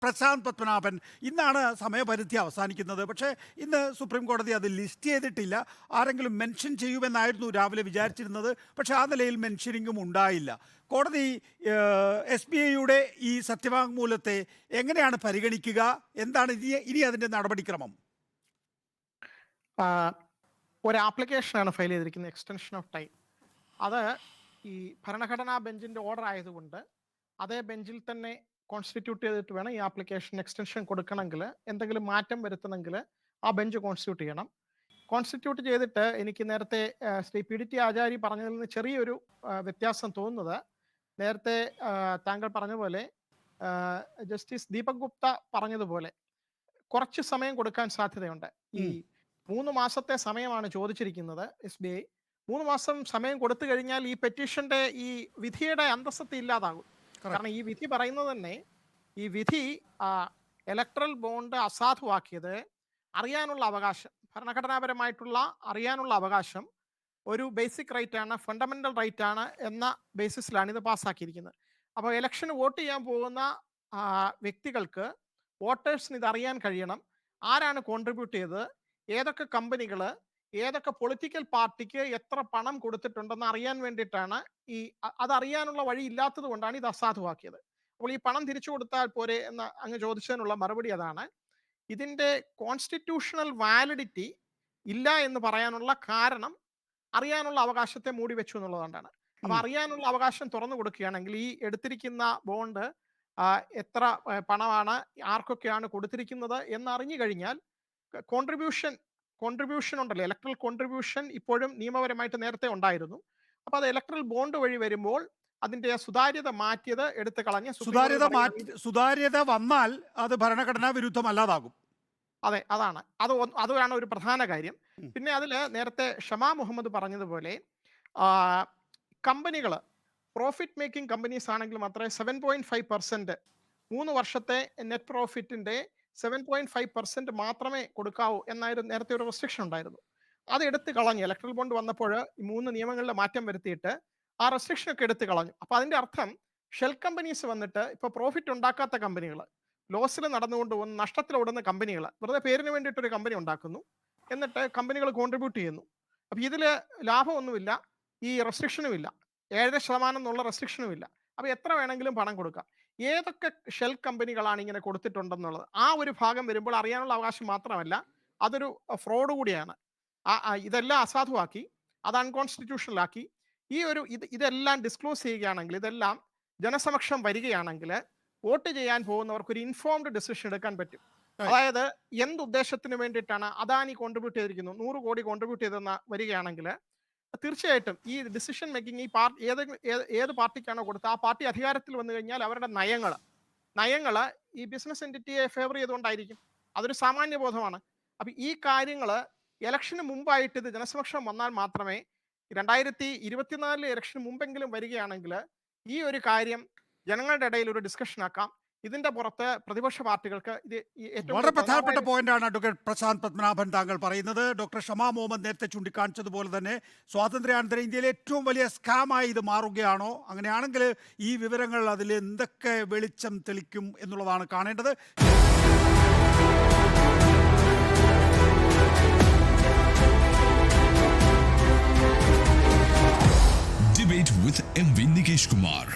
പ്രശാന്ത് പത്മനാഭൻ, ഇന്നാണ് സമയപരിധി അവസാനിക്കുന്നത്. പക്ഷേ ഇന്ന് സുപ്രീം കോടതി അത് ലിസ്റ്റ് ചെയ്തിട്ടില്ല. ആരെങ്കിലും മെൻഷൻ ചെയ്യുമെന്നായിരുന്നു രാവിലെ വിചാരിച്ചിരുന്നത്. പക്ഷേ ആ നിലയിൽ മെൻഷനിങ്ങും ഉണ്ടായില്ല. കോടതി SBIയുടെ ഈ സത്യവാങ്മൂലത്തെ എങ്ങനെയാണ് പരിഗണിക്കുക? എന്താണ് ഇനി അതിൻ്റെ നടപടിക്രമം? ഒരു ആപ്ലിക്കേഷനാണ് ഫയൽ ചെയ്തിരിക്കുന്നത്, എക്സ്റ്റൻഷൻ ഓഫ് ടൈം. അത് ഈ ഭരണഘടനാ ബെഞ്ചിൻ്റെ ഓർഡർ ആയതുകൊണ്ട് അതേ ബെഞ്ചിൽ തന്നെ കോൺസ്റ്റിറ്റ്യൂട്ട് ചെയ്തിട്ട് വേണം ഈ ആപ്ലിക്കേഷൻ എക്സ്റ്റൻഷൻ കൊടുക്കണമെങ്കിൽ, എന്തെങ്കിലും മാറ്റം വരുത്തണമെങ്കിൽ ആ ബെഞ്ച് കോൺസ്റ്റിറ്റ്യൂട്ട് ചെയ്യണം. കോൺസ്റ്റിറ്റ്യൂട്ട് ചെയ്തിട്ട് എനിക്ക് നേരത്തെ ശ്രീ PDT ആചാരി പറഞ്ഞതിൽ നിന്ന് ചെറിയൊരു വ്യത്യാസം തോന്നുന്നത്, നേരത്തെ താങ്കൾ പറഞ്ഞ പോലെ ജസ്റ്റിസ് ദീപക് ഗുപ്ത പറഞ്ഞതുപോലെ കുറച്ച് സമയം കൊടുക്കാൻ സാധ്യതയുണ്ട്. ഈ 3 മാസത്തെ സമയമാണ് ചോദിച്ചിരിക്കുന്നത് SBI. 3 മാസം സമയം കൊടുത്തു കഴിഞ്ഞാൽ ഈ പെറ്റീഷന്റെ ഈ വിധിയുടെ അന്തസ്സത്തെ ഇല്ലാതാകും. കാരണം ഈ വിധി പറയുന്നത് തന്നെ, ഈ വിധി ഇലക്ട്രൽ ബോണ്ട് അസാധുവാക്കിയത് അറിയാനുള്ള അവകാശം, ഭരണഘടനാപരമായിട്ടുള്ള അറിയാനുള്ള അവകാശം ഒരു ബേസിക് റൈറ്റ് ആണ്, ഫണ്ടമെന്റൽ റൈറ്റ് ആണ് എന്ന ബേസിസിലാണ് ഇത് പാസ്സാക്കിയിരിക്കുന്നത്. അപ്പോൾ ഇലക്ഷന് വോട്ട് ചെയ്യാൻ പോകുന്ന വ്യക്തികൾക്ക്, വോട്ടേഴ്സിന് ഇത് അറിയാൻ കഴിയണം. ആരാണ് കോൺട്രിബ്യൂട്ട് ചെയ്തത്, ഏതൊക്കെ കമ്പനികൾ ഏതൊക്കെ പൊളിറ്റിക്കൽ പാർട്ടിക്ക് എത്ര പണം കൊടുത്തിട്ടുണ്ടെന്ന് അറിയാൻ വേണ്ടിയിട്ടാണ് അതറിയാനുള്ള വഴി ഇല്ലാത്തത് കൊണ്ടാണ് ഇത് അസാധുവാക്കിയത്. അപ്പോൾ ഈ പണം തിരിച്ചു കൊടുത്താൽ പോരെ എന്ന് അങ്ങ് ചോദിച്ചതിനുള്ള മറുപടി അതാണ്. ഇതിൻ്റെ കോൺസ്റ്റിറ്റ്യൂഷണൽ വാലിഡിറ്റി ഇല്ല എന്ന് പറയാനുള്ള കാരണം അറിയാനുള്ള അവകാശത്തെ മൂടി വെച്ചു എന്നുള്ളതുകൊണ്ടാണ്. അപ്പോൾ അറിയാനുള്ള അവകാശം തുറന്നു കൊടുക്കുകയാണെങ്കിൽ ഈ എടുത്തിരിക്കുന്ന ബോണ്ട് എത്ര പണമാണ്, ആർക്കൊക്കെയാണ് കൊടുത്തിരിക്കുന്നത് എന്നറിഞ്ഞു കഴിഞ്ഞാൽ കോൺട്രിബ്യൂഷൻ ഉണ്ടല്ലോ, ഇലക്ട്രൽ കോൺട്രിബ്യൂഷൻ ഇപ്പോഴും നിയമപരമായിട്ട് നേരത്തെ ഉണ്ടായിരുന്നു. അപ്പോൾ അത് ഇലക്ട്രൽ ബോണ്ട് വഴി വരുമ്പോൾ അതിന്റെ സുതാര്യത മാറ്റിയത് എടുത്തു കളഞ്ഞ് സുതാര്യത വന്നാൽ അത് ഭരണഘടനാ വിരുദ്ധമല്ലാതാകും. അതെ, അതാണ് ഒരു പ്രധാന കാര്യം. പിന്നെ അതിൽ നേരത്തെ ഷമാ മുഹമ്മദ് പറഞ്ഞതുപോലെ കമ്പനികൾ, പ്രോഫിറ്റ് മേക്കിംഗ് കമ്പനീസ് ആണെങ്കിൽ മാത്രമേ 7.5% 3 വർഷത്തെ നെറ്റ് പ്രോഫിറ്റിന്റെ 7.5% മാത്രമേ കൊടുക്കാവൂ എന്നായിരുന്നു നേരത്തെ ഒരു റെസ്ട്രിക്ഷൻ ഉണ്ടായിരുന്നു. അത് എടുത്തു കളഞ്ഞു. ഇലക്ട്രൽ ബോണ്ട് വന്നപ്പോൾ ഈ 3 നിയമങ്ങളിൽ മാറ്റം വരുത്തിയിട്ട് ആ റെസ്ട്രിക്ഷൻ ഒക്കെ എടുത്തു കളഞ്ഞു. അപ്പോൾ അതിന്റെ അർത്ഥം ഷെൽ കമ്പനീസ് വന്നിട്ട് ഇപ്പോൾ പ്രോഫിറ്റ് ഉണ്ടാക്കാത്ത കമ്പനികൾ, ലോസിൽ നടന്നുകൊണ്ട് പോകുന്ന, നഷ്ടത്തിലോടുന്ന കമ്പനികൾ വെറുതെ പേരിന് വേണ്ടിയിട്ടൊരു കമ്പനി ഉണ്ടാക്കുന്നു, എന്നിട്ട് കമ്പനികൾ കോൺട്രിബ്യൂട്ട് ചെയ്യുന്നു. അപ്പോൾ ഇതിൽ ലാഭമൊന്നുമില്ല, ഈ റെസ്ട്രിക്ഷനും ഇല്ല, 7% എന്നുള്ള റെസ്ട്രിക്ഷനും ഇല്ല. അപ്പോൾ എത്ര വേണമെങ്കിലും പണം കൊടുക്കാം. ഏതൊക്കെ ഷെൽ കമ്പനികളാണ് ഇങ്ങനെ കൊടുത്തിട്ടുണ്ടെന്നുള്ളത് ആ ഒരു ഭാഗം വരുമ്പോൾ അറിയാനുള്ള അവകാശം മാത്രമല്ല, അതൊരു ഫ്രോഡ് കൂടിയാണ്. ഇതെല്ലാം അസാധുവാക്കി, അത് അൺകോൺസ്റ്റിറ്റ്യൂഷണലാക്കി. ഇതെല്ലാം ഡിസ്ക്ലോസ് ചെയ്യുകയാണെങ്കിൽ, ഇതെല്ലാം ജനസമക്ഷം വരികയാണെങ്കിൽ വോട്ട് ചെയ്യാൻ പോകുന്നവർക്ക് ഒരു ഇൻഫോംഡ് ഡിസിഷൻ എടുക്കാൻ പറ്റും. അതായത് എന്തുദ്ദേശത്തിന് വേണ്ടിയിട്ടാണ് അദാനി കോൺട്രിബ്യൂട്ട് ചെയ്തിരിക്കുന്നു, 100 കോടി കോൺട്രിബ്യൂട്ട് ചെയ്തെന്ന് വരികയാണെങ്കിൽ തീർച്ചയായിട്ടും ഈ ഡിസിഷൻ മേക്കിംഗ് ഏത് പാർട്ടിക്കാണോ കൊടുത്തത് ആ പാർട്ടി അധികാരത്തിൽ വന്നു കഴിഞ്ഞാൽ അവരുടെ നയങ്ങൾ ഈ ബിസിനസ് എൻറ്റിറ്റിയെ ഫേവർ ചെയ്തുകൊണ്ടായിരിക്കും. അതൊരു സാമാന്യ ബോധമാണ്. അപ്പം ഈ കാര്യങ്ങൾ ഇലക്ഷന് മുമ്പായിട്ട് ഇത് ജനസമക്ഷം വന്നാൽ മാത്രമേ, 2024 ഇലക്ഷന് മുമ്പെങ്കിലും വരികയാണെങ്കിൽ ഈ ഒരു കാര്യം ജനങ്ങളുടെ ഇടയിൽ ഒരു ഡിസ്കഷൻ ആക്കാം. ഇതിന്റെ പുറത്ത് പ്രതിപക്ഷ പാർട്ടികൾക്ക് ഇത് വളരെ പ്രധാനപ്പെട്ട പോയിന്റാണ് അഡ്വക്കേറ്റ് പ്രശാന്ത് പത്മനാഭൻ താങ്കൾ പറയുന്നത്. ഡോക്ടർ ഷമാ മുഹമ്മദ് നേരത്തെ ചൂണ്ടിക്കാണിച്ചതുപോലെ തന്നെ സ്വാതന്ത്ര്യാനന്തര ഇന്ത്യയിലെ ഏറ്റവും വലിയ സ്കാമായി ഇത് മാറുകയാണോ? അങ്ങനെയാണെങ്കിൽ ഈ വിവരങ്ങൾ അതിൽ എന്തൊക്കെ വെളിച്ചം തെളിക്കും എന്നുള്ളതാണ് കാണേണ്ടത്. Debate with MV Nikesh Kumar.